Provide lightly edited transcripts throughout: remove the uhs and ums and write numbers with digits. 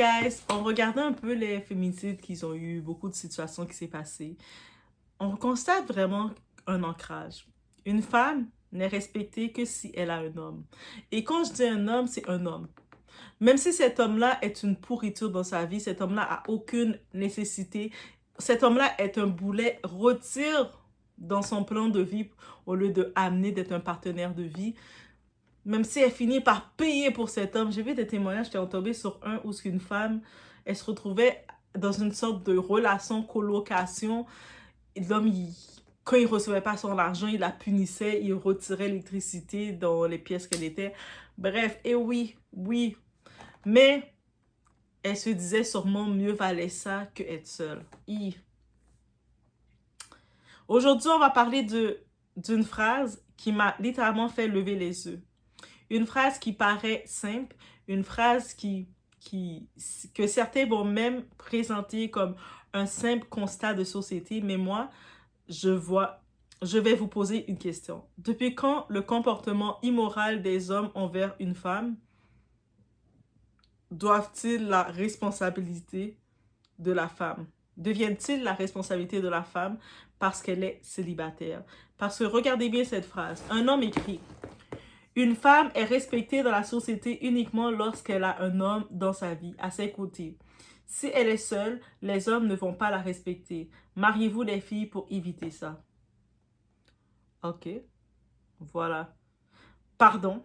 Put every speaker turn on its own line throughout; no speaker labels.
Guys, on regardait un peu les féminicides qu'ils ont eu, beaucoup de situations qui s'est passées. On constate vraiment un ancrage. Une femme n'est respectée que si elle a un homme. Et quand je dis un homme, c'est un homme. Même si cet homme-là est une pourriture dans sa vie, cet homme-là a aucune nécessité, cet homme-là est un boulet, retire dans son plan de vie au lieu de amener d'être un partenaire de vie. Même si elle finit par payer pour cet homme. J'ai vu des témoignages, j'étais tombée sur un où une femme, elle se retrouvait dans une sorte de relation colocation. L'homme, quand il recevait pas son argent, il la punissait, il retirait l'électricité dans les pièces qu'elle était. Bref, et oui, oui. Mais elle se disait sûrement mieux valait ça que être seule. Aujourd'hui, on va parler d'une phrase qui m'a littéralement fait lever les yeux. Une phrase qui paraît simple, une phrase que certains vont même présenter comme un simple constat de société, mais moi, je vais vous poser une question. Depuis quand le comportement immoral des hommes envers une femme doivent-ils la responsabilité de la femme? Deviennent-ils la responsabilité de la femme parce qu'elle est célibataire? Parce que regardez bien cette phrase. Un homme écrit: une femme est respectée dans la société uniquement lorsqu'elle a un homme dans sa vie, à ses côtés. Si elle est seule, les hommes ne vont pas la respecter. Mariez-vous les filles pour éviter ça. Ok, voilà. Pardon.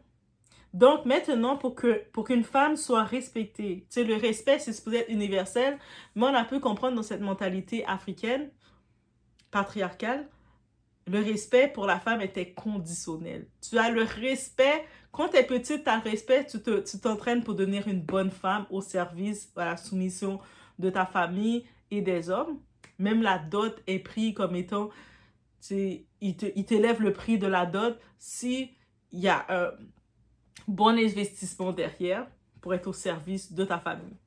Donc maintenant, pour qu'une femme soit respectée, tu sais, le respect, c'est supposé être universel, mais on a pu comprendre dans cette mentalité africaine, patriarcale, le respect pour la femme était conditionnel. Tu as le respect, quand tu es petite, tu as le respect, tu t'entraînes pour devenir une bonne femme au service, à la soumission de ta famille et des hommes. Même la dot est prise comme étant, il t'élève le prix de la dot si il y a un bon investissement derrière pour être au service de ta famille.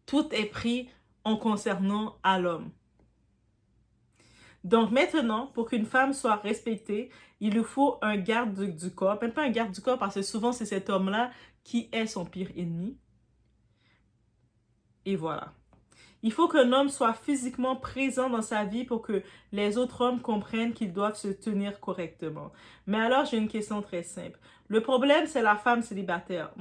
Tout est pris en concernant à l'homme. Donc maintenant, pour qu'une femme soit respectée, il lui faut un garde du corps. Même pas un garde du corps parce que souvent c'est cet homme-là qui est son pire ennemi. Et voilà. Il faut qu'un homme soit physiquement présent dans sa vie pour que les autres hommes comprennent qu'ils doivent se tenir correctement. Mais alors, j'ai une question très simple. Le problème, c'est la femme célibataire.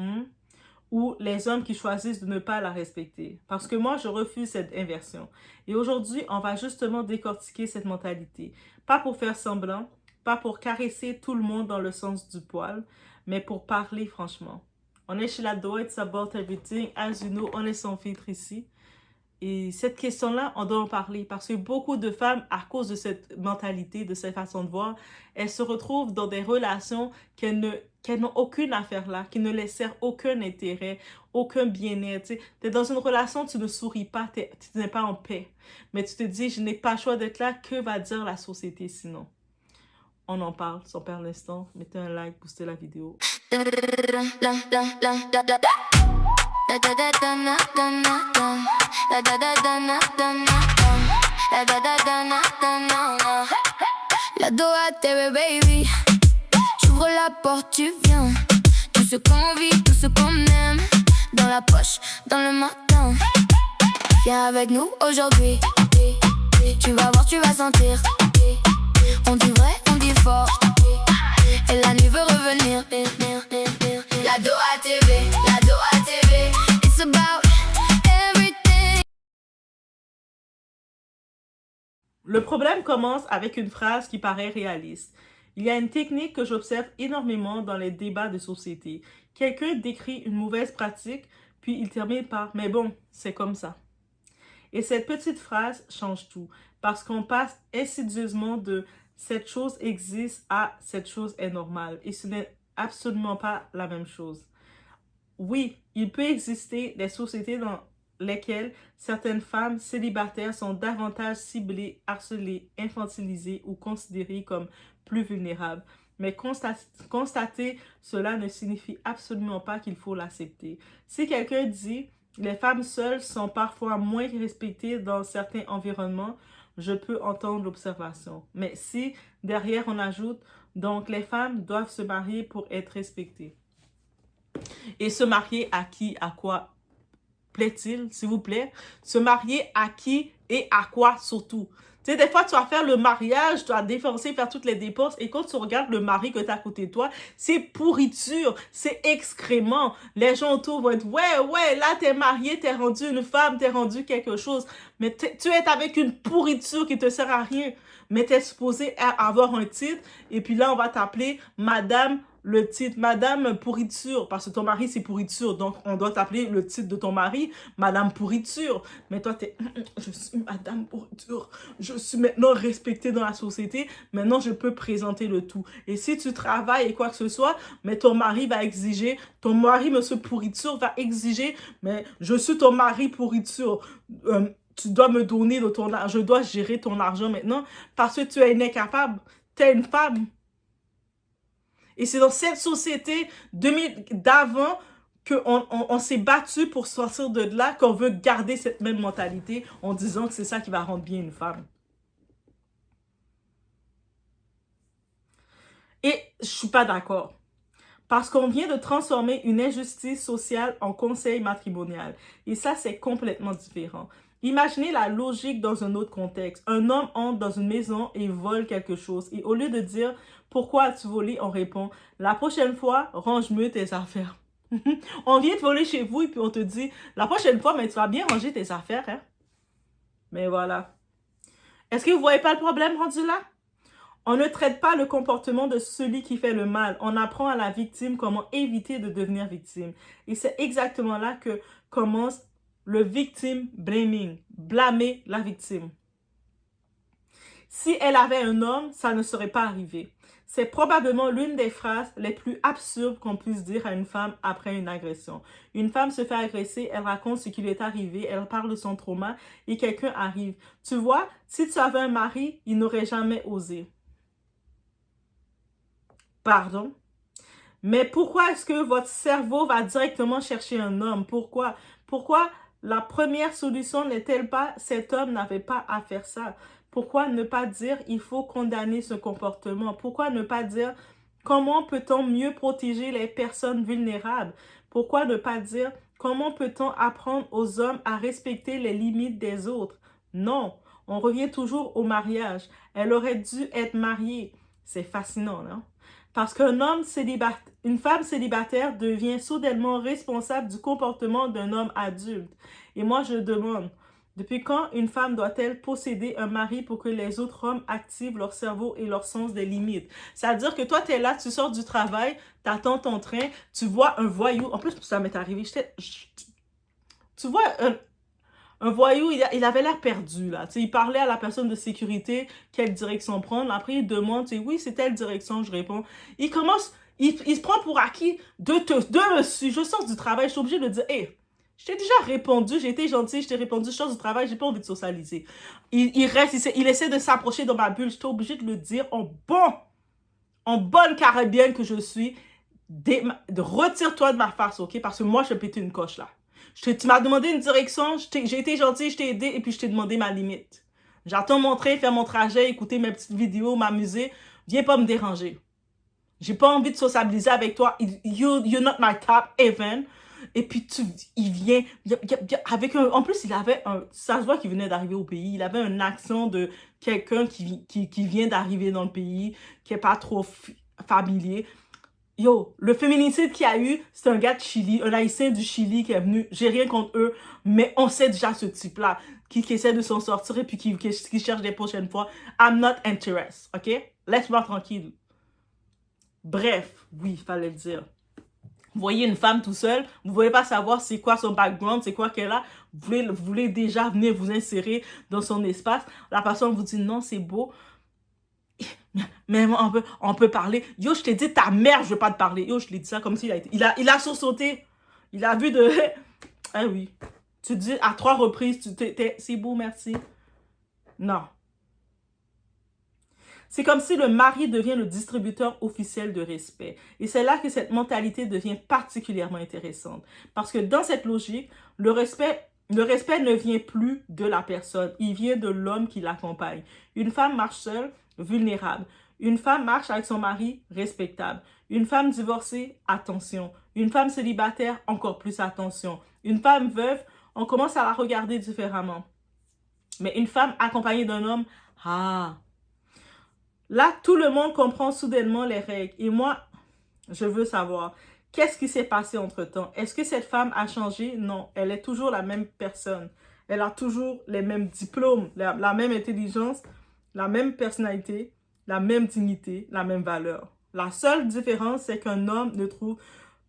Ou les hommes qui choisissent de ne pas la respecter. Parce que moi, je refuse cette inversion. Et aujourd'hui, on va justement décortiquer cette mentalité. Pas pour faire semblant, pas pour caresser tout le monde dans le sens du poil, mais pour parler franchement. On est chez la Doha, it's about everything. As you know, on est sans filtre ici. Et cette question-là, on doit en parler parce que beaucoup de femmes, à cause de cette mentalité, de cette façon de voir, elles se retrouvent dans des relations qu'elles n'ont aucune affaire là, qui ne les servent aucun intérêt, aucun bien-être. Tu es dans une relation, tu ne souris pas, tu n'es pas en paix. Mais tu te dis, je n'ai pas le choix d'être là, que va dire la société sinon? On en parle, sans perdre l'instant. Mettez un like, boostez la vidéo.
La Doha TV baby, j'ouvre la porte, tu viens. Tout ce qu'on vit, tout ce qu'on aime, dans la poche, dans le matin. Viens avec nous aujourd'hui. Tu vas voir, tu vas sentir. On dit vrai, on dit fort. Et la nuit veut revenir. La Doha TV, la Doha TV. It's about everything.
Le problème commence avec une phrase qui paraît réaliste. Il y a une technique que j'observe énormément dans les débats de société. Quelqu'un décrit une mauvaise pratique, puis il termine par « mais bon, c'est comme ça ». Et cette petite phrase change tout, parce qu'on passe insidieusement de « cette chose existe » à « cette chose est normale ». Et ce n'est absolument pas la même chose. Oui, il peut exister des sociétés dans lesquelles certaines femmes célibataires sont davantage ciblées, harcelées, infantilisées ou considérées comme plus vulnérables. Mais constater cela ne signifie absolument pas qu'il faut l'accepter. Si quelqu'un dit « les femmes seules sont parfois moins respectées dans certains environnements », je peux entendre l'observation. Mais si derrière on ajoute « donc les femmes doivent se marier pour être respectées ». Et se marier à qui, à quoi? plaît-il, s'il vous plaît? Se marier à qui et à quoi surtout? Tu sais, des fois, tu vas faire le mariage, tu vas dépenser, faire toutes les dépenses, et quand tu regardes le mari que tu as à côté de toi, c'est pourriture, c'est excrément. Les gens autour vont être, ouais, là, t'es marié, t'es rendu une femme, t'es rendu quelque chose. Mais tu es avec une pourriture qui te sert à rien. Mais t'es supposé avoir un titre, et puis là, on va t'appeler Madame le titre, Madame Pourriture, parce que ton mari, c'est Pourriture, donc on doit t'appeler le titre de ton mari, Madame Pourriture. Mais toi, t'es, je suis Madame Pourriture, je suis maintenant respectée dans la société, maintenant je peux présenter le tout. Et si tu travailles et quoi que ce soit, mais ton mari va exiger, ton mari, Monsieur Pourriture, va exiger, mais je suis ton mari Pourriture, tu dois me donner de ton argent, je dois gérer ton argent maintenant, parce que tu es incapable, tu es une femme. Et c'est dans cette société d'avant qu'on s'est battu pour sortir de là, qu'on veut garder cette même mentalité en disant que c'est ça qui va rendre bien une femme. Et je suis pas d'accord. Parce qu'on vient de transformer une injustice sociale en conseil matrimonial. Et ça, c'est complètement différent. Imaginez la logique dans un autre contexte. Un homme entre dans une maison et vole quelque chose. Et au lieu de dire « Pourquoi as-tu volé ?» on répond « La prochaine fois, range mieux tes affaires. » On vient de voler chez vous et puis on te dit « La prochaine fois, mais tu vas bien ranger tes affaires. Hein? » Mais voilà. Est-ce que vous ne voyez pas le problème rendu là? On ne traite pas le comportement de celui qui fait le mal. On apprend à la victime comment éviter de devenir victime. Et c'est exactement là que commence le victim blaming. Blâmer la victime. Si elle avait un homme, ça ne serait pas arrivé. C'est probablement l'une des phrases les plus absurdes qu'on puisse dire à une femme après une agression. Une femme se fait agresser, elle raconte ce qui lui est arrivé, elle parle de son trauma et quelqu'un arrive. Tu vois, si tu avais un mari, il n'aurait jamais osé. Pardon? Mais pourquoi est-ce que votre cerveau va directement chercher un homme? Pourquoi? Pourquoi la première solution n'est-elle pas cet homme n'avait pas à faire ça? Pourquoi ne pas dire il faut condamner ce comportement? Pourquoi ne pas dire comment peut-on mieux protéger les personnes vulnérables? Pourquoi ne pas dire comment peut-on apprendre aux hommes à respecter les limites des autres? Non, on revient toujours au mariage. Elle aurait dû être mariée. C'est fascinant, non? Parce qu'un homme célibataire, une femme célibataire devient soudainement responsable du comportement d'un homme adulte. Et moi, je demande, depuis quand une femme doit-elle posséder un mari pour que les autres hommes activent leur cerveau et leur sens des limites? C'est-à-dire que toi, tu es là, tu sors du travail, tu attends ton train, tu vois un voyou. En plus, ça m'est arrivé. Tu vois un voyou, il avait l'air perdu, là. Tu sais, il parlait à la personne de sécurité, quelle direction prendre. Après, il demande, tu sais, oui, c'est telle direction, je réponds. Il commence, il se prend pour acquis de me suivre. Je sors du travail, je suis obligée de dire, hé, je t'ai déjà répondu, j'ai été gentille, je t'ai répondu, je sors du travail, j'ai pas envie de socialiser. Il reste, il essaie de s'approcher dans ma bulle, j'étais obligée de le dire en bonne caribéenne que je suis, retire-toi de ma face, ok? Parce que moi, je vais péter une coche, là. Tu m'as demandé une direction, j'ai été gentille, je t'ai aidé et puis je t'ai demandé ma limite. J'attends mon train, faire mon trajet, écouter mes petites vidéos, m'amuser. Viens pas me déranger. J'ai pas envie de sociabiliser avec toi. You're not my top even. Et puis il vient avec un... En plus, il avait un... Ça se voit qu'il venait d'arriver au pays. Il avait un accent de quelqu'un qui vient d'arriver dans le pays, qui est pas trop familier. Yo, le féminicide qu'il y a eu, c'est un gars de Chili, un haïtien du Chili qui est venu. J'ai rien contre eux, mais on sait déjà ce type-là qui essaie de s'en sortir et puis qui cherche des prochaines fois. I'm not interested, ok? Laisse-moi tranquille. Bref, oui, il fallait le dire. Vous voyez une femme tout seule, vous ne voulez pas savoir c'est quoi son background, c'est quoi qu'elle a. Vous voulez déjà venir vous insérer dans son espace. La personne vous dit non, c'est beau. Mais on peut parler. Yo, je t'ai dit ta mère, je veux pas te parler. Yo, je l'ai dit ça comme s'il a été. Il a sursauté. Il a vu de... Ah oui. Tu dis à 3 reprises, c'est beau, merci. Non. C'est comme si le mari devient le distributeur officiel de respect. Et c'est là que cette mentalité devient particulièrement intéressante. Parce que dans cette logique, le respect ne vient plus de la personne. Il vient de l'homme qui l'accompagne. Une femme marche seule, vulnérable. Une femme marche avec son mari, respectable. Une femme divorcée, attention. Une femme célibataire, encore plus attention. Une femme veuve, on commence à la regarder différemment. Mais une femme accompagnée d'un homme, ah! Là, tout le monde comprend soudainement les règles. Et moi, je veux savoir, qu'est-ce qui s'est passé entre-temps? Est-ce que cette femme a changé? Non, elle est toujours la même personne. Elle a toujours les mêmes diplômes, la même intelligence, la même personnalité, la même dignité, la même valeur. La seule différence, c'est qu'un homme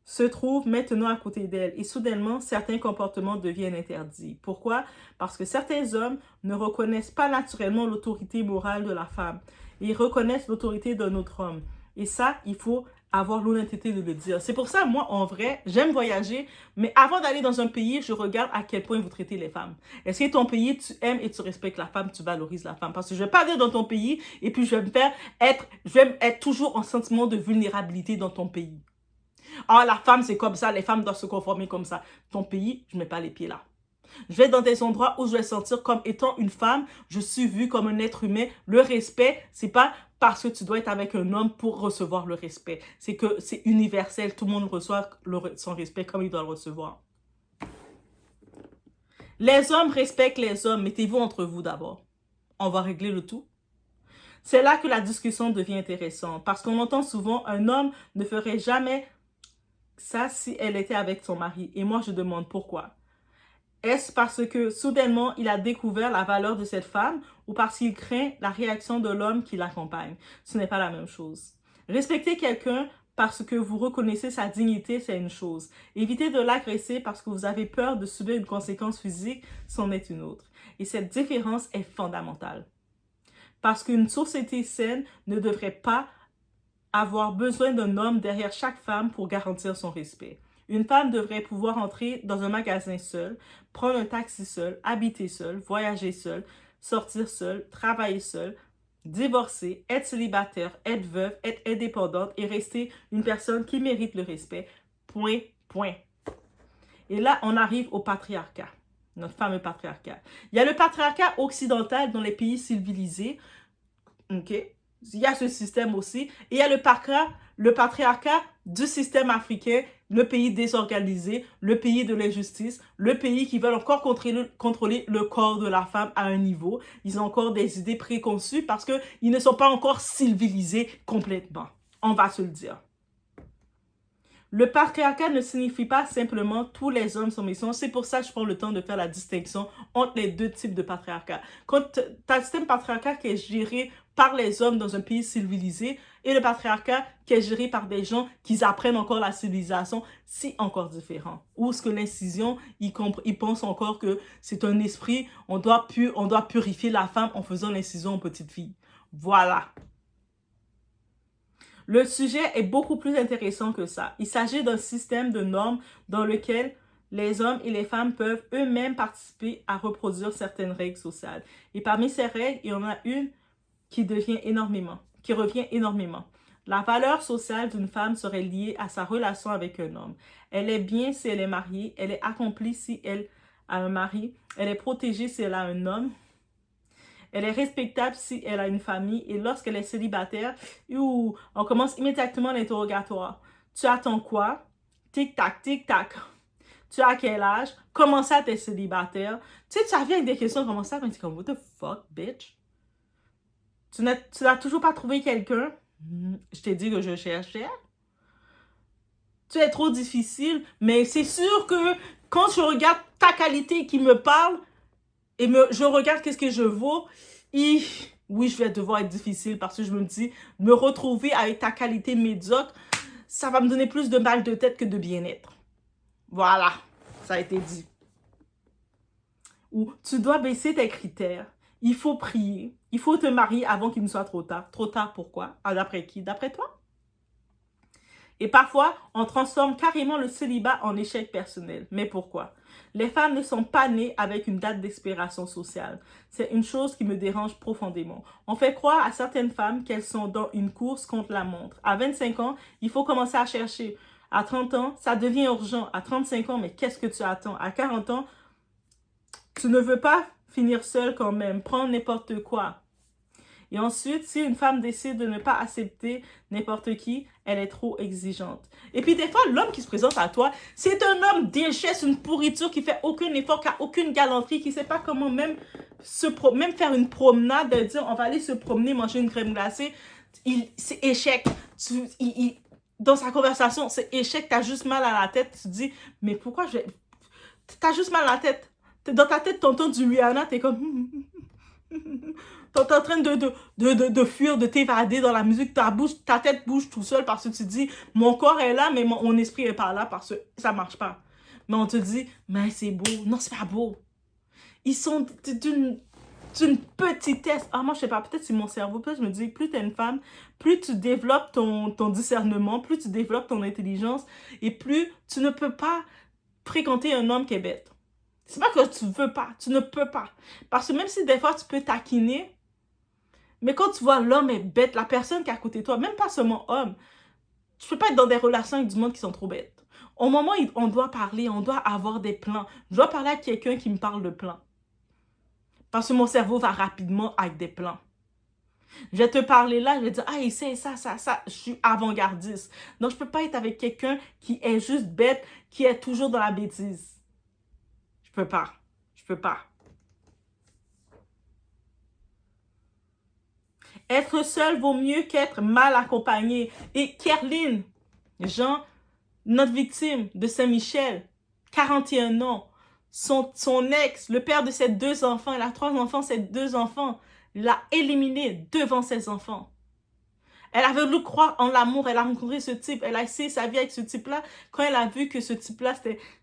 se trouve maintenant à côté d'elle et soudainement, certains comportements deviennent interdits. Pourquoi? Parce que certains hommes ne reconnaissent pas naturellement l'autorité morale de la femme. Ils reconnaissent l'autorité d'un autre homme. Et ça, il faut avoir l'honnêteté de le dire. C'est pour ça, moi, en vrai, j'aime voyager, mais avant d'aller dans un pays, je regarde à quel point vous traitez les femmes. Est-ce que ton pays, tu aimes et tu respectes la femme, tu valorises la femme? Parce que je vais pas aller dans ton pays et puis je vais être toujours en sentiment de vulnérabilité dans ton pays. Ah, la femme, c'est comme ça, les femmes doivent se conformer comme ça. Ton pays, je mets pas les pieds là. Je vais dans des endroits où je vais sentir comme étant une femme, je suis vue comme un être humain. Le respect, c'est pas parce que tu dois être avec un homme pour recevoir le respect. C'est que c'est universel, tout le monde reçoit son respect comme il doit le recevoir. Les hommes respectent les hommes, mettez-vous entre vous d'abord. On va régler le tout. C'est là que la discussion devient intéressante parce qu'on entend souvent un homme ne ferait jamais ça si elle était avec son mari. Et moi, je demande pourquoi. Est-ce parce que soudainement, il a découvert la valeur de cette femme ou parce qu'il craint la réaction de l'homme qui l'accompagne? Ce n'est pas la même chose. Respecter quelqu'un parce que vous reconnaissez sa dignité, c'est une chose. Éviter de l'agresser parce que vous avez peur de subir une conséquence physique, c'en est une autre. Et cette différence est fondamentale. Parce qu'une société saine ne devrait pas avoir besoin d'un homme derrière chaque femme pour garantir son respect. Une femme devrait pouvoir entrer dans un magasin seule, prendre un taxi seul, habiter seule, voyager seule, sortir seule, travailler seule, divorcer, être célibataire, être veuve, être indépendante et rester une personne qui mérite le respect. Point, point. Et là, on arrive au patriarcat, notre fameux patriarcat. Il y a le patriarcat occidental dans les pays civilisés, ok? Il y a ce système aussi. Et il y a le patriarcat du système africain, le pays désorganisé, le pays de l'injustice, le pays qui veut encore contrôler le corps de la femme à un niveau. Ils ont encore des idées préconçues parce qu'ils ne sont pas encore civilisés complètement. On va se le dire. Le patriarcat ne signifie pas simplement tous les hommes sont méchants. C'est pour ça que je prends le temps de faire la distinction entre les deux types de patriarcat. Quand tu as le système patriarcat qui est géré par les hommes dans un pays civilisé et le patriarcat qui est géré par des gens qui apprennent encore la civilisation, c'est encore différent. Ou ce que l'incision, ils pensent encore que c'est un esprit, on doit purifier la femme en faisant l'incision aux petites filles. Voilà. Le sujet est beaucoup plus intéressant que ça. Il s'agit d'un système de normes dans lequel les hommes et les femmes peuvent eux-mêmes participer à reproduire certaines règles sociales. Et parmi ces règles, il y en a une qui revient énormément. La valeur sociale d'une femme serait liée à sa relation avec un homme. Elle est bien si elle est mariée, elle est accomplie si elle a un mari, elle est protégée si elle a un homme. Elle est respectable si elle a une famille et lorsqu'elle est célibataire, on commence immédiatement l'interrogatoire. Tu attends quoi? Tic-tac, tic-tac. Tu as quel âge? Comment ça t'es célibataire? Tu sais, tu arrives avec des questions comme ça, mais tu es comme, what the fuck, bitch? Tu n'as toujours pas trouvé quelqu'un? Je t'ai dit que je cherchais. Tu es trop difficile, mais c'est sûr que quand je regarde ta qualité qui me parle, et je regarde qu'est-ce que je vaux, et oui, je vais devoir être difficile parce que je me dis, me retrouver avec ta qualité médiocre, ça va me donner plus de mal de tête que de bien-être. Voilà, ça a été dit. Ou tu dois baisser tes critères, il faut prier, il faut te marier avant qu'il ne soit trop tard. Trop tard, pourquoi? Ah, d'après qui? D'après toi? Et parfois, on transforme carrément le célibat en échec personnel. Mais pourquoi? Les femmes ne sont pas nées avec une date d'expiration sociale. C'est une chose qui me dérange profondément. On fait croire à certaines femmes qu'elles sont dans une course contre la montre. À 25 ans, il faut commencer à chercher. À 30 ans, ça devient urgent. À 35 ans, mais qu'est-ce que tu attends? À 40 ans, tu ne veux pas finir seule quand même. Prends n'importe quoi. Et ensuite, si une femme décide de ne pas accepter n'importe qui, elle est trop exigeante. Et puis des fois, l'homme qui se présente à toi, c'est un homme déchet, une pourriture qui fait aucun effort, qui a aucune galanterie, qui sait pas comment même faire une promenade, de dire on va aller se promener, manger une crème glacée. C'est échec. Dans sa conversation, c'est échec, t'as juste mal à la tête, tu te dis, mais pourquoi je... T'as juste mal à la tête. Dans ta tête, t'entends du Rihanna, t'es comme... T'es en train de fuir, de t'évader dans la musique, ta tête bouge tout seul parce que tu te dis, mon corps est là, mais mon esprit est pas là parce que ça marche pas. Mais on te dit, mais c'est beau. Non, c'est pas beau. Ils sont d'une petitesse. Ah, moi, je sais pas, peut-être c'est mon cerveau. Peut-être je me dis, plus t'es une femme, plus tu développes ton discernement, plus tu développes ton intelligence et plus tu ne peux pas fréquenter un homme qui est bête. C'est pas que tu veux pas, tu ne peux pas. Parce que même si des fois tu peux taquiner, mais quand tu vois l'homme est bête, la personne qui est à côté de toi, même pas seulement homme, tu peux pas être dans des relations avec du monde qui sont trop bêtes. Au moment où on doit parler, on doit avoir des plans. Je dois parler à quelqu'un qui me parle de plans. Parce que mon cerveau va rapidement avec des plans. Je vais te parler là, je vais dire, ah, essaye ça. Je suis avant-gardiste. Donc, je peux pas être avec quelqu'un qui est juste bête, qui est toujours dans la bêtise. Je peux pas. Être seul vaut mieux qu'être mal accompagné. Et Kerline, Jean, notre victime de Saint-Michel, 41 ans, son ex, le père de ses 2 enfants, il a 3 enfants, ses 2 enfants, l'a éliminé devant ses enfants. Elle avait voulu croire en l'amour, elle a rencontré ce type, elle a essayé sa vie avec ce type-là. Quand elle a vu que ce type-là,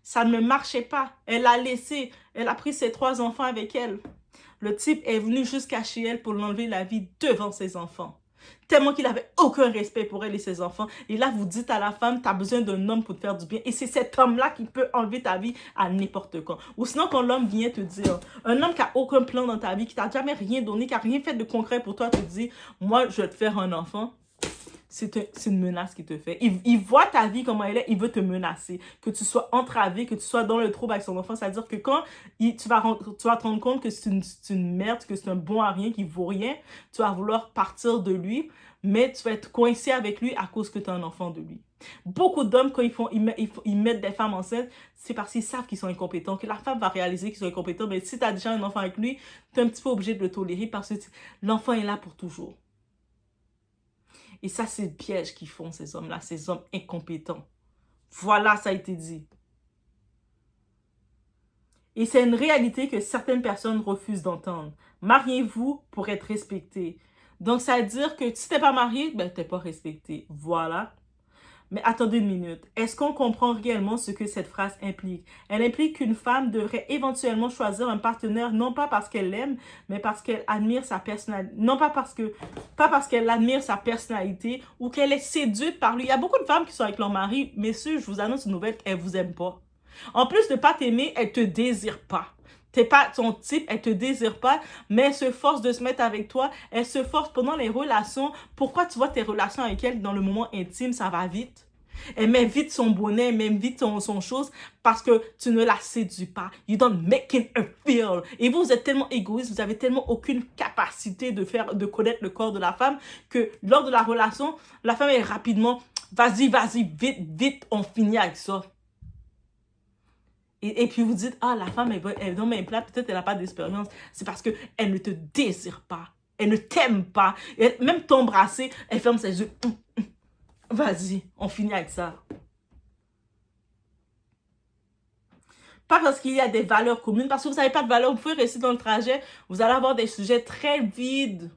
ça ne marchait pas, elle l'a laissé, elle a pris ses 3 enfants avec elle. Le type est venu jusqu'à chez elle pour l'enlever la vie devant ses enfants. Tellement qu'il n'avait aucun respect pour elle et ses enfants. Et là, vous dites à la femme, tu as besoin d'un homme pour te faire du bien. Et c'est cet homme-là qui peut enlever ta vie à n'importe quand. Ou sinon, quand l'homme vient te dire, un homme qui n'a aucun plan dans ta vie, qui t'a jamais rien donné, qui n'a rien fait de concret pour toi, te dit, moi, je vais te faire un enfant. C'est une menace qu'il te fait. Il voit ta vie comment elle est, il veut te menacer. Que tu sois entravé, que tu sois dans le trouble avec son enfant. C'est-à-dire que quand tu vas te rendre compte que c'est une merde, que c'est un bon à rien, qu'il vaut rien, tu vas vouloir partir de lui, mais tu vas être coincé avec lui à cause que tu es un enfant de lui. Beaucoup d'hommes, quand ils mettent des femmes enceintes, c'est parce qu'ils savent qu'ils sont incompétents, que la femme va réaliser qu'ils sont incompétents. Mais si tu as déjà un enfant avec lui, tu es un petit peu obligé de le tolérer parce que l'enfant est là pour toujours. Et ça, c'est le piège qu'ils font, ces hommes-là, ces hommes incompétents. Voilà, ça a été dit. Et c'est une réalité que certaines personnes refusent d'entendre. Mariez-vous pour être respecté. Donc, ça veut dire que si tu n'es pas marié, ben, tu n'es pas respecté. Voilà. Mais attendez une minute. Est-ce qu'on comprend réellement ce que cette phrase implique? Elle implique qu'une femme devrait éventuellement choisir un partenaire non pas parce qu'elle l'aime, mais parce qu'elle admire sa personnalité. Non pas parce qu'elle admire sa personnalité ou qu'elle est séduite par lui. Il y a beaucoup de femmes qui sont avec leur mari. Messieurs, je vous annonce une nouvelle, elles vous aiment pas. En plus de pas t'aimer, elles te désirent pas. T'es pas ton type, elle te désire pas, mais elle se force de se mettre avec toi, elle se force pendant les relations. Pourquoi tu vois tes relations avec elle dans le moment intime, ça va vite? Elle met vite son bonnet, elle met vite son chose parce que tu ne la séduis pas. You don't make it a feel. Et vous êtes tellement égoïste, vous avez tellement aucune capacité de connaître le corps de la femme que lors de la relation, la femme est rapidement, vas-y, vite, on finit avec ça. Et puis vous dites, ah, la femme est dans mes plats, peut-être elle n'a pas d'expérience. C'est parce qu'elle ne te désire pas. Elle ne t'aime pas. Et même t'embrasser, elle ferme ses yeux. Vas-y, on finit avec ça. Pas parce qu'il y a des valeurs communes, parce que vous n'avez pas de valeurs, vous pouvez rester dans le trajet, vous allez avoir des sujets très vides.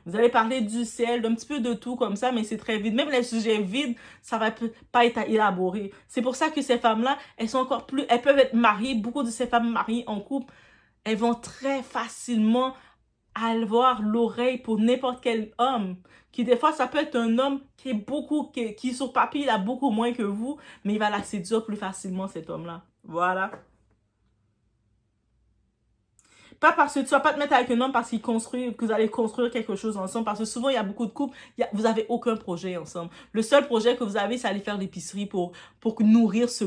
Vous allez parler du ciel, d'un petit peu de tout comme ça, mais c'est très vide. Même les sujets vides, ça va pas être élaboré. C'est pour ça que ces femmes-là, elles peuvent être mariées. Beaucoup de ces femmes mariées en couple, elles vont très facilement avoir l'oreille pour n'importe quel homme. Qui des fois, ça peut être un homme qui sur papier, il a beaucoup moins que vous, mais il va la séduire plus facilement, cet homme-là. Voilà. Pas parce que tu vas pas te mettre avec un homme parce qu'il construit, que vous allez construire quelque chose ensemble. Parce que souvent, il y a beaucoup de couples, vous avez aucun projet ensemble. Le seul projet que vous avez, c'est aller faire l'épicerie pour nourrir ce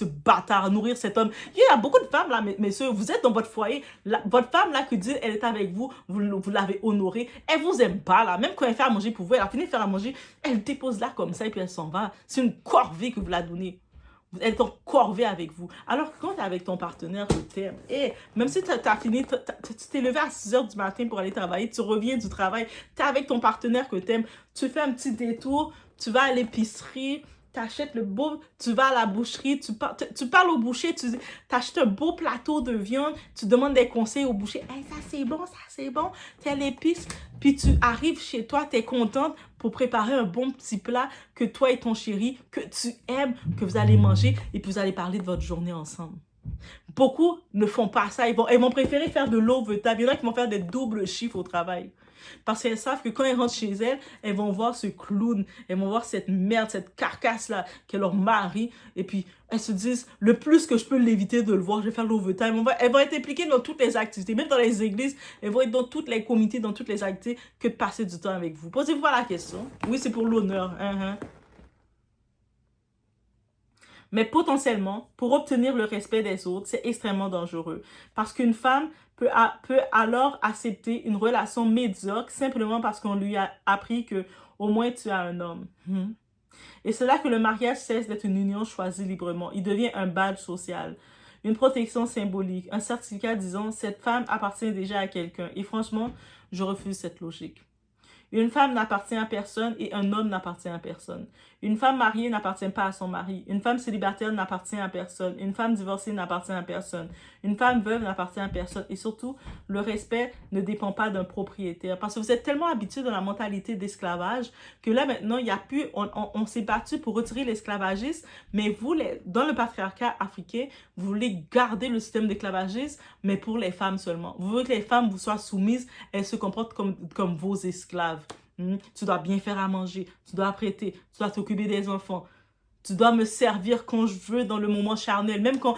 bâtard, nourrir cet homme. Il y a beaucoup de femmes, là, messieurs, vous êtes dans votre foyer. Votre femme, là, que dit, elle est avec vous, vous l'avez honorée. Elle vous aime pas, là. Même quand elle fait à manger pour vous, elle a fini de faire à manger, elle dépose là comme ça et puis elle s'en va. C'est une corvée que vous la donnez. Elle est en corvée avec vous. Alors que quand tu es avec ton partenaire que tu aimes, et même si tu t'es levé à 6 h du matin pour aller travailler, tu reviens du travail, tu es avec ton partenaire que tu aimes, tu fais un petit détour, tu vas à l'épicerie, tu achètes le beau, tu vas à la boucherie, tu parles au boucher, tu achètes un beau plateau de viande, tu demandes des conseils au boucher. Hey, ça c'est bon, tu es à l'épice. Puis tu arrives chez toi, tu es contente pour préparer un bon petit plat que toi et ton chéri, que tu aimes, que vous allez manger et puis vous allez parler de votre journée ensemble. Beaucoup ne font pas ça. Ils vont préférer faire de l'overtime. Il y en a qui vont faire des doubles chiffres au travail. Parce qu'elles savent que quand elles rentrent chez elles, elles vont voir ce clown, elles vont voir cette merde, cette carcasse-là qu'est leur mari. Et puis, elles se disent, le plus que je peux l'éviter de le voir, je vais faire l'overtime. Elles vont être impliquées dans toutes les activités, même dans les églises. Elles vont être dans tous les comités, dans toutes les activités, que de passer du temps avec vous. Posez-vous la question. Oui, c'est pour l'honneur. Mais potentiellement, pour obtenir le respect des autres, c'est extrêmement dangereux. Parce qu'une femme peut alors accepter une relation médiocre simplement parce qu'on lui a appris que au moins tu as un homme. Et c'est là que le mariage cesse d'être une union choisie librement. Il devient un badge social, une protection symbolique, un certificat disant « cette femme appartient déjà à quelqu'un ». Et franchement, je refuse cette logique. Une femme n'appartient à personne et un homme n'appartient à personne. Une femme mariée n'appartient pas à son mari. Une femme célibataire n'appartient à personne. Une femme divorcée n'appartient à personne. Une femme veuve n'appartient à personne. Et surtout, le respect ne dépend pas d'un propriétaire. Parce que vous êtes tellement habitués dans la mentalité d'esclavage que là, maintenant, il y a plus, on s'est battu pour retirer l'esclavagisme, mais vous, dans le patriarcat africain, vous voulez garder le système d'esclavagisme, mais pour les femmes seulement. Vous voulez que les femmes vous soient soumises, elles se comportent comme vos esclaves. Tu dois bien faire à manger, tu dois prêter, tu dois t'occuper des enfants, tu dois me servir quand je veux dans le moment charnel, même quand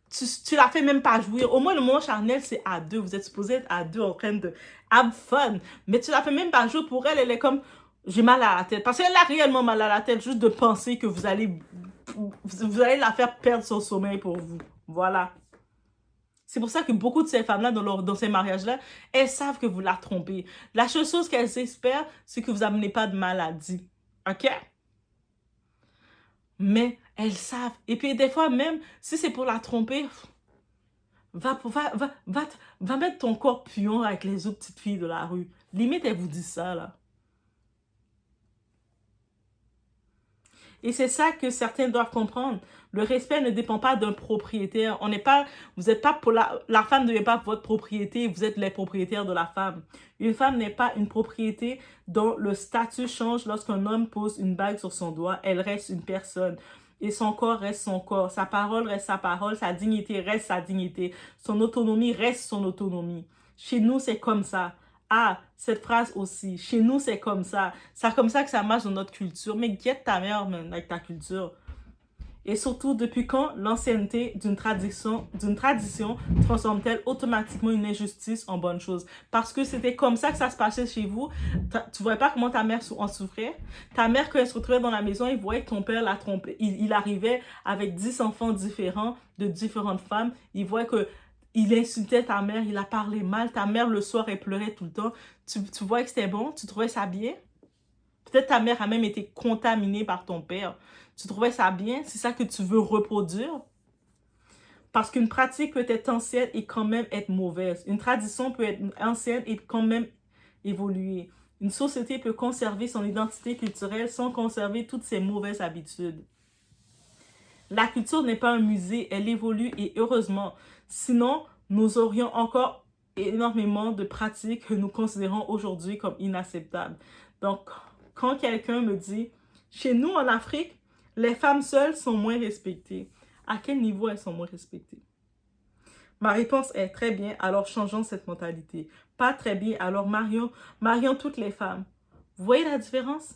tu la fais même pas jouir. Au moins le moment charnel c'est à deux, vous êtes supposés être à deux en train de have fun, mais tu la fais même pas jouer. Pour elle, elle est comme j'ai mal à la tête, parce qu'elle a réellement mal à la tête juste de penser que vous allez la faire perdre son sommeil pour vous. Voilà. C'est pour ça que beaucoup de ces femmes-là, dans ces mariages-là, elles savent que vous la trompez. La seule chose qu'elles espèrent, c'est que vous n'amenez pas de maladie. OK? Mais elles savent. Et puis des fois, même si c'est pour la tromper, va mettre ton corps puant avec les autres petites filles de la rue. Limite, elles vous disent ça, là. Et c'est ça que certains doivent comprendre. Le respect ne dépend pas d'un propriétaire. Vous n'êtes pas pour la femme ne devient pas votre propriété, vous êtes les propriétaires de la femme. Une femme n'est pas une propriété dont le statut change lorsqu'un homme pose une bague sur son doigt. Elle reste une personne. Et son corps reste son corps. Sa parole reste sa parole. Sa dignité reste sa dignité. Son autonomie reste son autonomie. Chez nous, c'est comme ça. Ah, cette phrase aussi. Chez nous, c'est comme ça. C'est comme ça que ça marche dans notre culture. Mais guette ta mère, man, avec ta culture. Et surtout, depuis quand l'ancienneté d'une tradition transforme-t-elle automatiquement une injustice en bonne chose? Parce que c'était comme ça que ça se passait chez vous. Tu voyais pas comment ta mère en souffrait? Ta mère, quand elle se retrouvait dans la maison, il voyait que ton père l'a trompé. Il arrivait avec 10 enfants différents, de différentes femmes. Il voyait que il insultait ta mère, il a parlé mal. Ta mère, le soir, elle pleurait tout le temps. Tu voyais que c'était bon? Tu trouvais ça bien? Peut-être ta mère a même été contaminée par ton père. Tu trouvais ça bien? C'est ça que tu veux reproduire? Parce qu'une pratique peut être ancienne et quand même être mauvaise. Une tradition peut être ancienne et quand même évoluer. Une société peut conserver son identité culturelle sans conserver toutes ses mauvaises habitudes. La culture n'est pas un musée, elle évolue et heureusement. Sinon, nous aurions encore énormément de pratiques que nous considérons aujourd'hui comme inacceptables. Donc, quand quelqu'un me dit, chez nous en Afrique, les femmes seules sont moins respectées. À quel niveau elles sont moins respectées? Ma réponse est très bien, alors changeons cette mentalité. Pas très bien, alors marions toutes les femmes. Vous voyez la différence?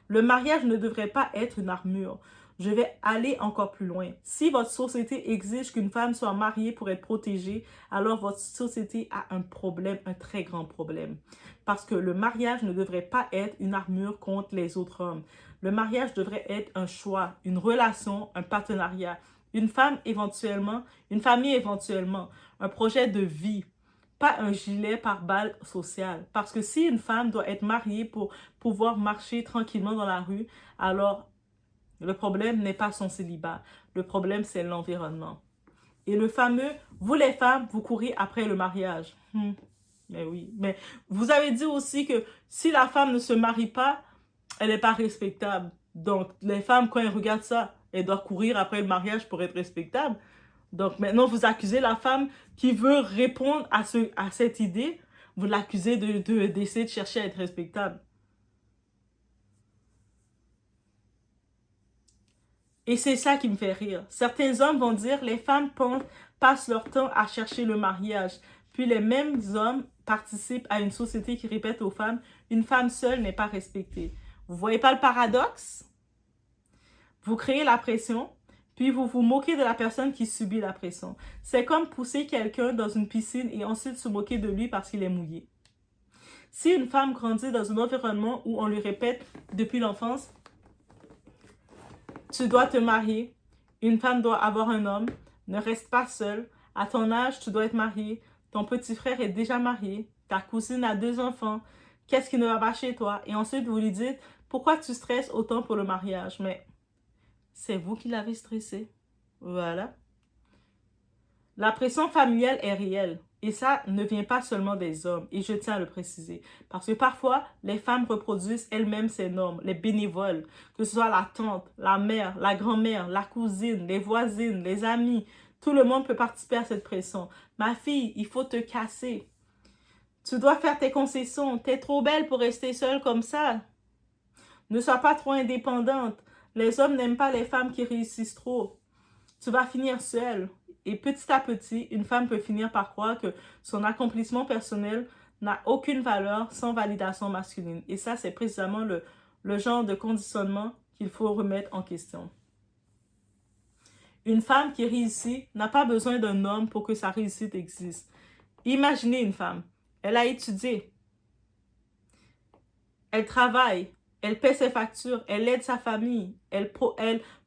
Le mariage ne devrait pas être une armure. Je vais aller encore plus loin. Si votre société exige qu'une femme soit mariée pour être protégée, alors votre société a un problème, un très grand problème. Parce que le mariage ne devrait pas être une armure contre les autres hommes. Le mariage devrait être un choix, une relation, un partenariat. Une femme éventuellement, une famille éventuellement, un projet de vie, pas un gilet pare-balles social. Parce que si une femme doit être mariée pour pouvoir marcher tranquillement dans la rue, alors le problème n'est pas son célibat. Le problème, c'est l'environnement. Et le fameux, vous les femmes, vous courez après le mariage. Mais oui, mais vous avez dit aussi que si la femme ne se marie pas, elle n'est pas respectable. Donc, les femmes, quand elles regardent ça, elles doivent courir après le mariage pour être respectables. Donc, maintenant, vous accusez la femme qui veut répondre à cette idée. Vous l'accusez d'essayer de chercher à être respectable. Et c'est ça qui me fait rire. Certains hommes vont dire, les femmes passent leur temps à chercher le mariage. Puis les mêmes hommes participent à une société qui répète aux femmes, une femme seule n'est pas respectée. Vous voyez pas le paradoxe? Vous créez la pression, puis vous vous moquez de la personne qui subit la pression. C'est comme pousser quelqu'un dans une piscine et ensuite se moquer de lui parce qu'il est mouillé. Si une femme grandit dans un environnement où on lui répète depuis l'enfance, tu dois te marier, une femme doit avoir un homme, ne reste pas seule, à ton âge, tu dois être marié, ton petit frère est déjà marié, ta cousine a 2 enfants, qu'est-ce qui ne va pas chez toi? Et ensuite, vous lui dites, pourquoi tu stresses autant pour le mariage? Mais c'est vous qui l'avez stressé. Voilà. La pression familiale est réelle. Et ça ne vient pas seulement des hommes. Et je tiens à le préciser. Parce que parfois, les femmes reproduisent elles-mêmes ces normes, les bénévoles. Que ce soit la tante, la mère, la grand-mère, la cousine, les voisines, les amis. Tout le monde peut participer à cette pression. Ma fille, il faut te casser. Tu dois faire tes concessions. T'es trop belle pour rester seule comme ça. Ne sois pas trop indépendante. Les hommes n'aiment pas les femmes qui réussissent trop. Tu vas finir seule. Et petit à petit, une femme peut finir par croire que son accomplissement personnel n'a aucune valeur sans validation masculine. Et ça, c'est précisément le genre de conditionnement qu'il faut remettre en question. Une femme qui réussit n'a pas besoin d'un homme pour que sa réussite existe. Imaginez une femme. Elle a étudié. Elle travaille. Elle paie ses factures. Elle aide sa famille. Elle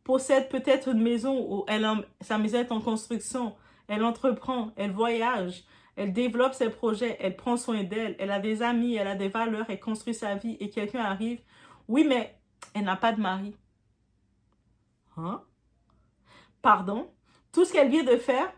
possède peut-être une maison où sa maison est en construction. Elle entreprend. Elle voyage. Elle développe ses projets. Elle prend soin d'elle. Elle a des amis. Elle a des valeurs. Elle construit sa vie. Et quelqu'un arrive. Oui, mais elle n'a pas de mari. Hein? Pardon? Tout ce qu'elle vient de faire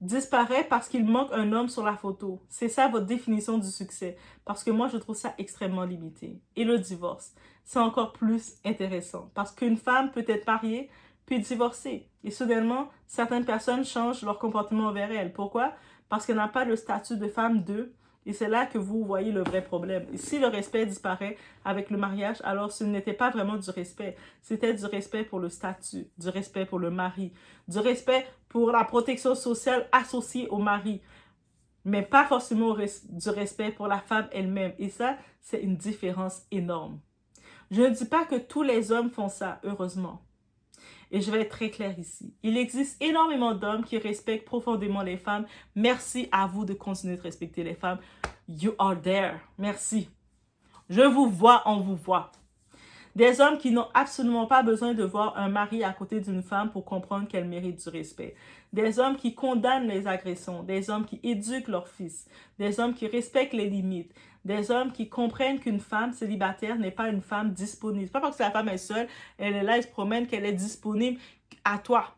disparaît parce qu'il manque un homme sur la photo. C'est ça votre définition du succès. Parce que moi, je trouve ça extrêmement limité. Et le divorce, c'est encore plus intéressant. Parce qu'une femme peut être mariée, puis divorcée. Et soudainement, certaines personnes changent leur comportement envers elle. Pourquoi? Parce qu'elle n'a pas le statut de femme d'eux. Et c'est là que vous voyez le vrai problème. Et si le respect disparaît avec le mariage, alors ce n'était pas vraiment du respect. C'était du respect pour le statut, du respect pour le mari, du respect pour la protection sociale associée au mari. Mais pas forcément du respect pour la femme elle-même. Et ça, c'est une différence énorme. Je ne dis pas que tous les hommes font ça, heureusement. Et je vais être très claire ici. Il existe énormément d'hommes qui respectent profondément les femmes. Merci à vous de continuer de respecter les femmes. You are there. Merci. Je vous vois, on vous voit. Des hommes qui n'ont absolument pas besoin de voir un mari à côté d'une femme pour comprendre qu'elle mérite du respect. Des hommes qui condamnent les agressions. Des hommes qui éduquent leurs fils. Des hommes qui respectent les limites. Des hommes qui comprennent qu'une femme célibataire n'est pas une femme disponible. C'est pas parce que la femme est seule, elle est là, elle se promène, qu'elle est disponible à toi.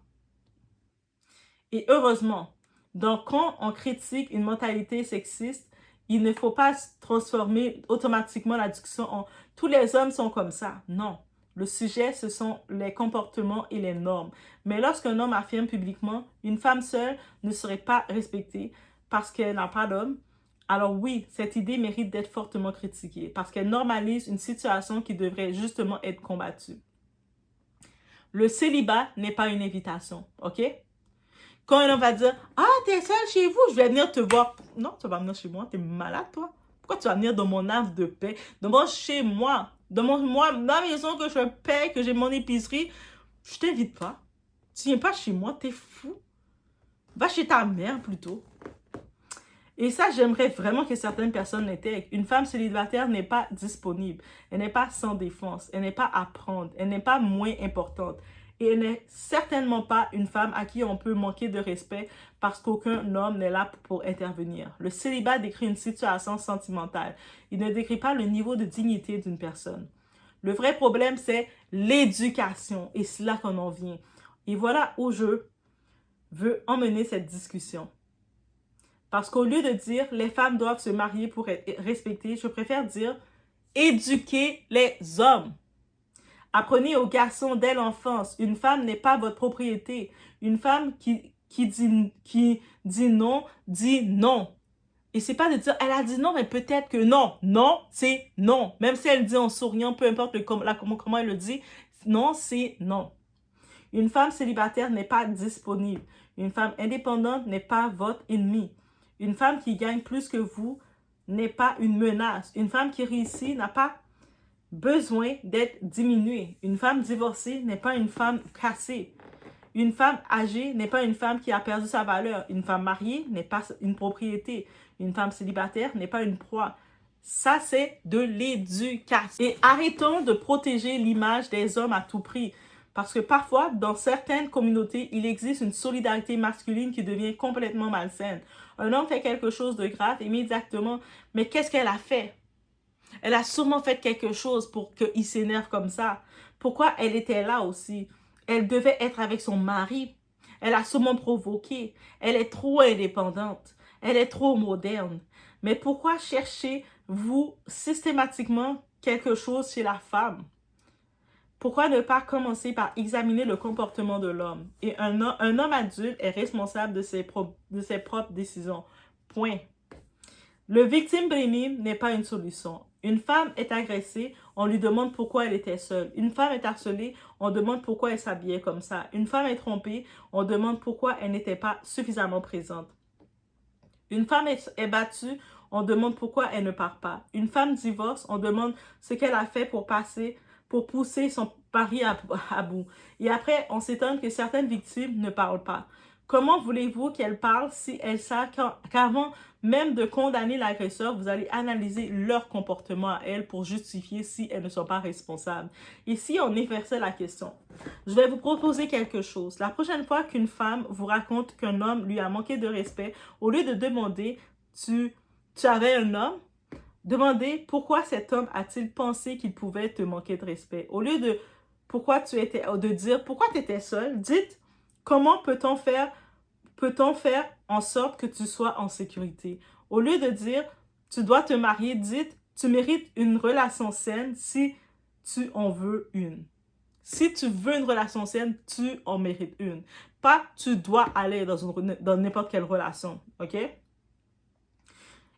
Et heureusement, donc quand on critique une mentalité sexiste, il ne faut pas transformer automatiquement la discussion en « tous les hommes sont comme ça ». Non. Le sujet, ce sont les comportements et les normes. Mais lorsqu'un homme affirme publiquement « une femme seule ne serait pas respectée parce qu'elle n'a pas d'homme », alors oui, cette idée mérite d'être fortement critiquée parce qu'elle normalise une situation qui devrait justement être combattue. Le célibat n'est pas une invitation, ok? Quand un homme va dire « Ah, t'es seule chez vous, je vais venir te voir. » Non, tu vas venir chez moi, t'es malade toi. Pourquoi tu vas venir dans mon havre de paix, dans mon chez moi, dans ma maison que je paie, que j'ai mon épicerie? Je t'invite pas. Tu viens pas chez moi, t'es fou. Va chez ta mère plutôt. Et ça, j'aimerais vraiment que certaines personnes l'intègrent. Une femme célibataire n'est pas disponible. Elle n'est pas sans défense. Elle n'est pas à prendre. Elle n'est pas moins importante. Et elle n'est certainement pas une femme à qui on peut manquer de respect parce qu'aucun homme n'est là pour intervenir. Le célibat décrit une situation sentimentale. Il ne décrit pas le niveau de dignité d'une personne. Le vrai problème, c'est l'éducation. Et c'est là qu'on en vient. Et voilà où je veux emmener cette discussion. Parce qu'au lieu de dire les femmes doivent se marier pour être respectées, je préfère dire éduquez les hommes. Apprenez aux garçons dès l'enfance. Une femme n'est pas votre propriété. Une femme qui dit non, dit non. Et c'est pas de dire elle a dit non, mais peut-être que non. Non, c'est non. Même si elle dit en souriant, peu importe comment elle le dit, non, c'est non. Une femme célibataire n'est pas disponible. Une femme indépendante n'est pas votre ennemi. Une femme qui gagne plus que vous n'est pas une menace. Une femme qui réussit n'a pas besoin d'être diminuée. Une femme divorcée n'est pas une femme cassée. Une femme âgée n'est pas une femme qui a perdu sa valeur. Une femme mariée n'est pas une propriété. Une femme célibataire n'est pas une proie. Ça, c'est de l'éducation. Et arrêtons de protéger l'image des hommes à tout prix. Parce que parfois, dans certaines communautés, il existe une solidarité masculine qui devient complètement malsaine. Un homme fait quelque chose de grave, immédiatement, mais qu'est-ce qu'elle a fait? Elle a sûrement fait quelque chose pour qu'il s'énerve comme ça. Pourquoi elle était là aussi? Elle devait être avec son mari. Elle a sûrement provoqué. Elle est trop indépendante. Elle est trop moderne. Mais pourquoi cherchez-vous systématiquement quelque chose chez la femme? Pourquoi ne pas commencer par examiner le comportement de l'homme? Et un homme adulte est responsable de ses propres décisions. Point. Le victim blaming n'est pas une solution. Une femme est agressée, on lui demande pourquoi elle était seule. Une femme est harcelée, on demande pourquoi elle s'habillait comme ça. Une femme est trompée, on demande pourquoi elle n'était pas suffisamment présente. Une femme est battue, on demande pourquoi elle ne part pas. Une femme divorce, on demande ce qu'elle a fait pour pousser son mari à bout. Et après, on s'étonne que certaines victimes ne parlent pas. Comment voulez-vous qu'elles parlent si elles savent qu'avant même de condamner l'agresseur, vous allez analyser leur comportement à elles pour justifier si elles ne sont pas responsables? Et si on inversait la question, je vais vous proposer quelque chose. La prochaine fois qu'une femme vous raconte qu'un homme lui a manqué de respect, au lieu de demander tu avais un homme, demandez pourquoi cet homme a-t-il pensé qu'il pouvait te manquer de respect. Au lieu de dire pourquoi tu étais seule, dites comment peut-on faire en sorte que tu sois en sécurité. Au lieu de dire tu dois te marier, dites tu mérites une relation saine si tu en veux une. Si tu veux une relation saine, tu en mérites une. Pas tu dois aller dans n'importe quelle relation. OK?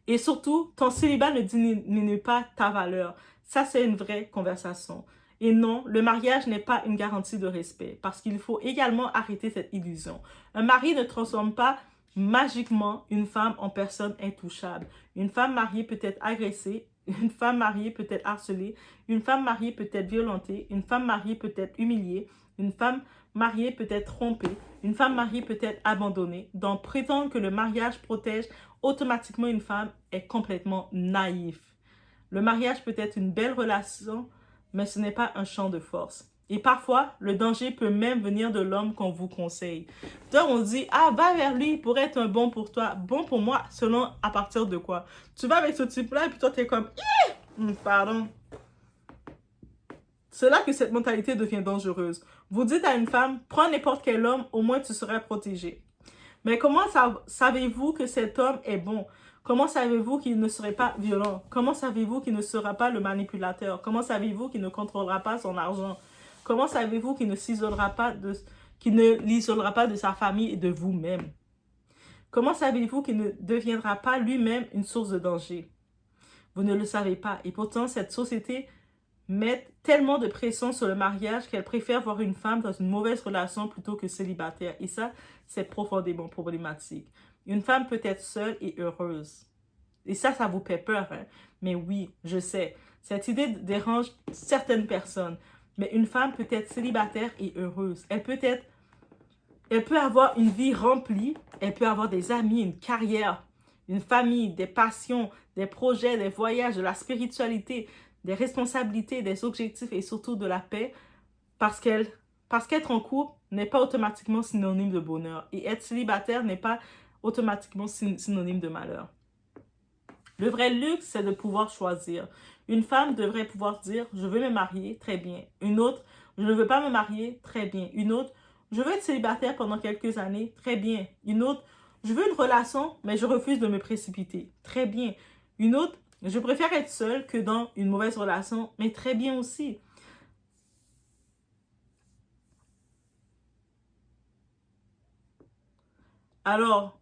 Et surtout, ton célibat ne diminue pas ta valeur. Ça, c'est une vraie conversation. Et non, le mariage n'est pas une garantie de respect parce qu'il faut également arrêter cette illusion. Un mari ne transforme pas magiquement une femme en personne intouchable. Une femme mariée peut être agressée, une femme mariée peut être harcelée, une femme mariée peut être violentée, une femme mariée peut être humiliée, une femme mariée peut être trompée, une femme mariée peut être abandonnée. Donc, prétendre que le mariage protège automatiquement une femme est complètement naïf. Le mariage peut être une belle relation, mais ce n'est pas un champ de force. Et parfois, le danger peut même venir de l'homme qu'on vous conseille. Donc, on dit, ah, va vers lui pour être un bon pour toi. Bon pour moi, selon à partir de quoi? Tu vas avec ce type-là et puis toi, tu es comme, pardon. C'est là que cette mentalité devient dangereuse. Vous dites à une femme, prends n'importe quel homme, au moins tu seras protégé. Mais comment savez-vous que cet homme est bon? Comment savez-vous qu'il ne serait pas violent? Comment savez-vous qu'il ne sera pas le manipulateur? Comment savez-vous qu'il ne contrôlera pas son argent? Comment savez-vous qu'il ne l'isolera pas de sa famille et de vous-même? Comment savez-vous qu'il ne deviendra pas lui-même une source de danger? Vous ne le savez pas. Et pourtant, cette société met tellement de pression sur le mariage qu'elle préfère voir une femme dans une mauvaise relation plutôt que célibataire. Et ça, c'est profondément problématique. Une femme peut être seule et heureuse. Et ça vous fait peur, hein? Mais oui, je sais. Cette idée dérange certaines personnes. Mais une femme peut être célibataire et heureuse. Elle peut avoir une vie remplie. Elle peut avoir des amis, une carrière, une famille, des passions, des projets, des voyages, de la spiritualité, des responsabilités, des objectifs et surtout de la paix. Parce qu'être en couple n'est pas automatiquement synonyme de bonheur. Et être célibataire n'est pas automatiquement synonyme de malheur. Le vrai luxe, c'est de pouvoir choisir. Une femme devrait pouvoir dire, je veux me marier, très bien. Une autre, je ne veux pas me marier, très bien. Une autre, je veux être célibataire pendant quelques années, très bien. Une autre, je veux une relation, mais je refuse de me précipiter, très bien. Une autre, je préfère être seule que dans une mauvaise relation, mais très bien aussi. Alors,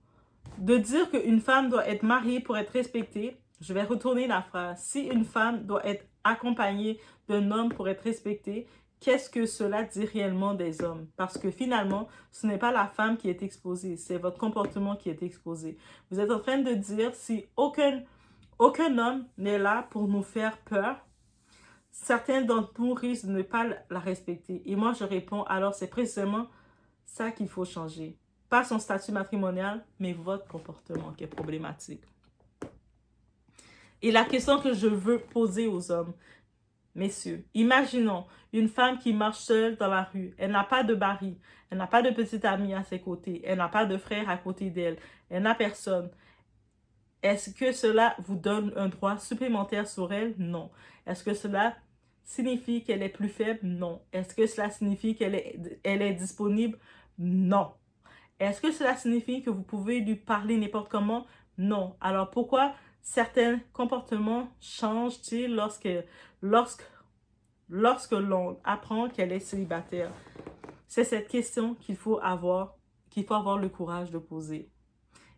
de dire qu'une femme doit être mariée pour être respectée, je vais retourner la phrase. Si une femme doit être accompagnée d'un homme pour être respectée, qu'est-ce que cela dit réellement des hommes? Parce que finalement, ce n'est pas la femme qui est exposée, c'est votre comportement qui est exposé. Vous êtes en train de dire si aucun homme n'est là pour nous faire peur, certains d'entre nous risquent de ne pas la respecter. Et moi, je réponds, alors c'est précisément ça qu'il faut changer. Pas son statut matrimonial, mais votre comportement qui est problématique. Et la question que je veux poser aux hommes, messieurs, imaginons une femme qui marche seule dans la rue. Elle n'a pas de mari, elle n'a pas de petite amie à ses côtés, elle n'a pas de frère à côté d'elle, elle n'a personne. Est-ce que cela vous donne un droit supplémentaire sur elle? Non. Est-ce que cela signifie qu'elle est plus faible? Non. Est-ce que cela signifie qu'elle est disponible? Non. Est-ce que cela signifie que vous pouvez lui parler n'importe comment? Non. Alors pourquoi certains comportements changent-ils lorsque l'on apprend qu'elle est célibataire? C'est cette question qu'il faut avoir le courage de poser.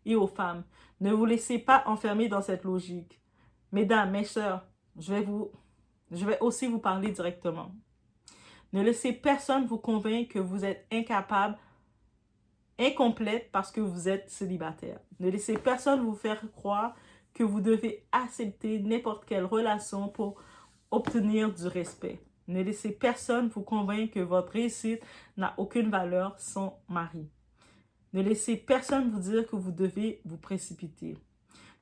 Et aux femmes, ne vous laissez pas enfermer dans cette logique. Mesdames, mes sœurs, je vais aussi vous parler directement. Ne laissez personne vous convaincre que vous êtes incomplète parce que vous êtes célibataire. Ne laissez personne vous faire croire que vous devez accepter n'importe quelle relation pour obtenir du respect. Ne laissez personne vous convaincre que votre réussite n'a aucune valeur sans mari. Ne laissez personne vous dire que vous devez vous précipiter.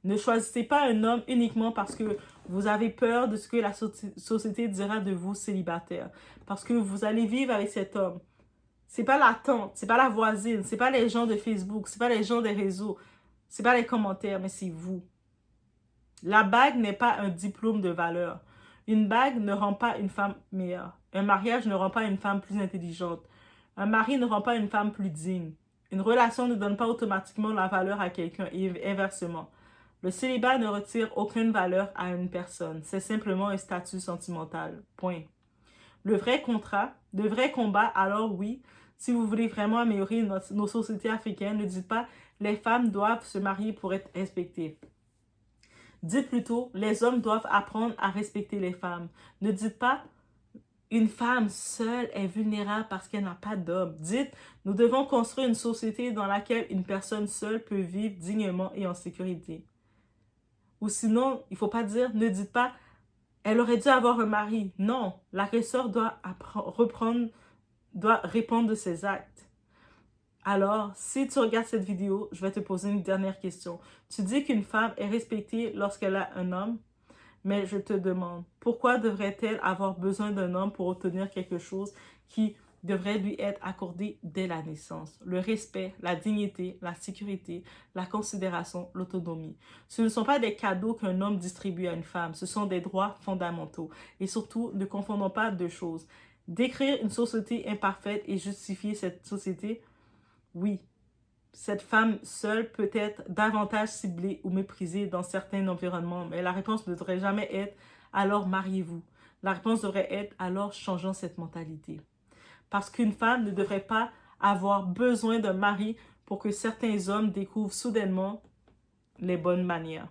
Ne choisissez pas un homme uniquement parce que vous avez peur de ce que la société dira de vous célibataire. Parce que vous allez vivre avec cet homme. C'est pas la tante, c'est pas la voisine, c'est pas les gens de Facebook, c'est pas les gens des réseaux, c'est pas les commentaires, mais c'est vous. La bague n'est pas un diplôme de valeur. Une bague ne rend pas une femme meilleure. Un mariage ne rend pas une femme plus intelligente. Un mari ne rend pas une femme plus digne. Une relation ne donne pas automatiquement la valeur à quelqu'un et inversement. Le célibat ne retire aucune valeur à une personne. C'est simplement un statut sentimental. Point. Le vrai combat, alors oui, si vous voulez vraiment améliorer nos sociétés africaines, ne dites pas « les femmes doivent se marier pour être respectées ». Dites plutôt « les hommes doivent apprendre à respecter les femmes ». Ne dites pas « une femme seule est vulnérable parce qu'elle n'a pas d'homme ». Dites « nous devons construire une société dans laquelle une personne seule peut vivre dignement et en sécurité ». Ou sinon, il ne faut pas dire « ne dites pas « elle aurait dû avoir un mari ». Non, l'agresseur doit répondre de ses actes. Alors, si tu regardes cette vidéo, je vais te poser une dernière question. Tu dis qu'une femme est respectée lorsqu'elle a un homme, mais je te demande, pourquoi devrait-elle avoir besoin d'un homme pour obtenir quelque chose qui devrait lui être accordé dès la naissance? Le respect, la dignité, la sécurité, la considération, l'autonomie. Ce ne sont pas des cadeaux qu'un homme distribue à une femme, ce sont des droits fondamentaux. Et surtout, ne confondons pas deux choses. Décrire une société imparfaite et justifier cette société, oui, cette femme seule peut être davantage ciblée ou méprisée dans certains environnements, mais la réponse ne devrait jamais être « alors mariez-vous ». La réponse devrait être « alors changeons cette mentalité ». Parce qu'une femme ne devrait pas avoir besoin d'un mari pour que certains hommes découvrent soudainement les bonnes manières.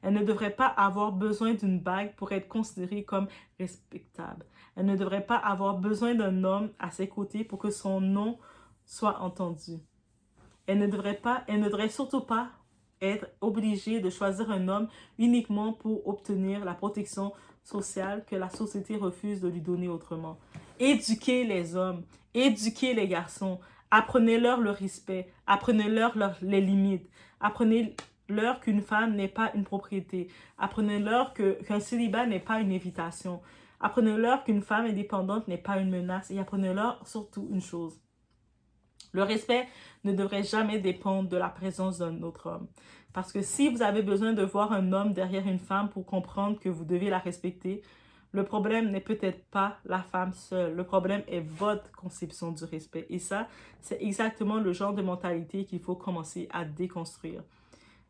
Elle ne devrait pas avoir besoin d'une bague pour être considérée comme respectable. Elle ne devrait pas avoir besoin d'un homme à ses côtés pour que son nom soit entendu. Elle ne devrait surtout pas être obligée de choisir un homme uniquement pour obtenir la protection sociale que la société refuse de lui donner autrement. Éduquez les hommes, éduquez les garçons, apprenez-leur le respect, apprenez-leur les limites, apprenez-leur qu'une femme n'est pas une propriété, apprenez-leur qu'un célibat n'est pas une invitation, apprenez-leur qu'une femme indépendante n'est pas une menace et apprenez-leur surtout une chose. Le respect ne devrait jamais dépendre de la présence d'un autre homme. Parce que si vous avez besoin de voir un homme derrière une femme pour comprendre que vous devez la respecter, le problème n'est peut-être pas la femme seule. Le problème est votre conception du respect. Et ça, c'est exactement le genre de mentalité qu'il faut commencer à déconstruire.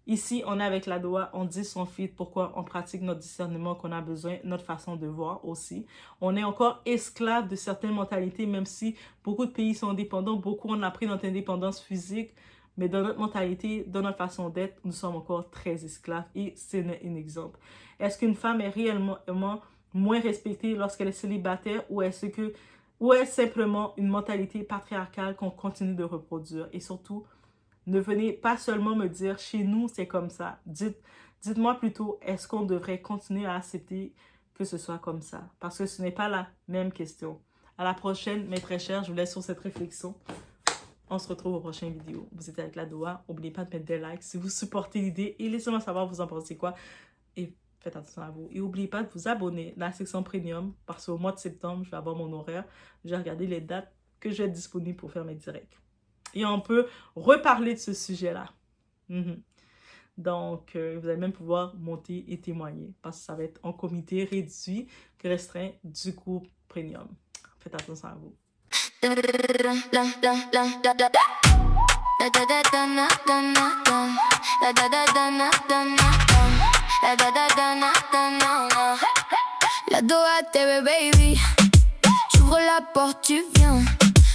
Ici, on est avec la Doha, on dit son fit, pourquoi on pratique notre discernement qu'on a besoin, notre façon de voir aussi. On est encore esclave de certaines mentalités, même si beaucoup de pays sont indépendants, beaucoup on a pris notre indépendance physique, mais dans notre mentalité, dans notre façon d'être, nous sommes encore très esclaves et c'est un exemple. Est-ce qu'une femme est réellement moins respectée lorsqu'elle est célibataire ou est-ce simplement une mentalité patriarcale qu'on continue de reproduire? Et surtout, ne venez pas seulement me dire, chez nous, c'est comme ça. Dites-moi plutôt, est-ce qu'on devrait continuer à accepter que ce soit comme ça? Parce que ce n'est pas la même question. À la prochaine, mes très chers, je vous laisse sur cette réflexion. On se retrouve aux prochaines vidéos. Vous êtes avec la Doha. N'oubliez pas de mettre des likes si vous supportez l'idée et laissez-moi savoir vous en pensez quoi. Et faites attention à vous. Et n'oubliez pas de vous abonner dans la section premium parce qu'au mois de septembre, je vais avoir mon horaire. Je vais regarder les dates que je vais être disponible pour faire mes directs. Et on peut reparler de ce sujet-là. Donc, vous allez même pouvoir monter et témoigner parce que ça va être en comité réduit que restreint du groupe premium. Faites attention à vous.
La Doha TV baby, j'ouvre la porte, tu viens.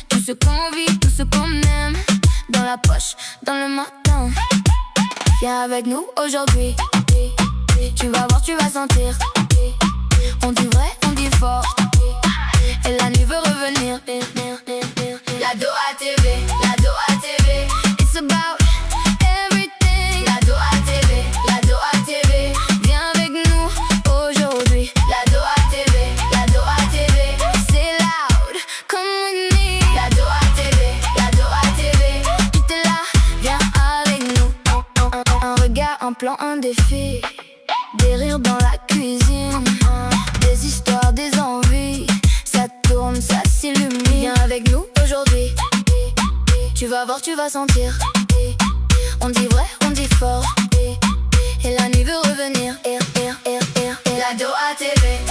Tout ce qu'on vit, tout ce qu'on aime, dans la poche, dans le matin. Viens avec nous aujourd'hui. Tu vas voir, tu vas sentir. On dit vrai, on dit fort. Et la nuit veut revenir. La Doha TV, la Doha TV. It's about everything. La Doha TV, la Doha TV. Viens avec nous aujourd'hui. La Doha TV, la Doha TV. C'est loud, come with me. La Doha TV, la Doha TV. Tout est là, viens avec nous. Un regard, un plan, un défi. Des rires dans la cuisine. Des histoires, des envies. Ça tourne, ça s'illumine. Viens avec nous aujourd'hui. Tu vas voir, tu vas sentir. On dit vrai, on dit fort. Et la nuit veut revenir. La Doha TV.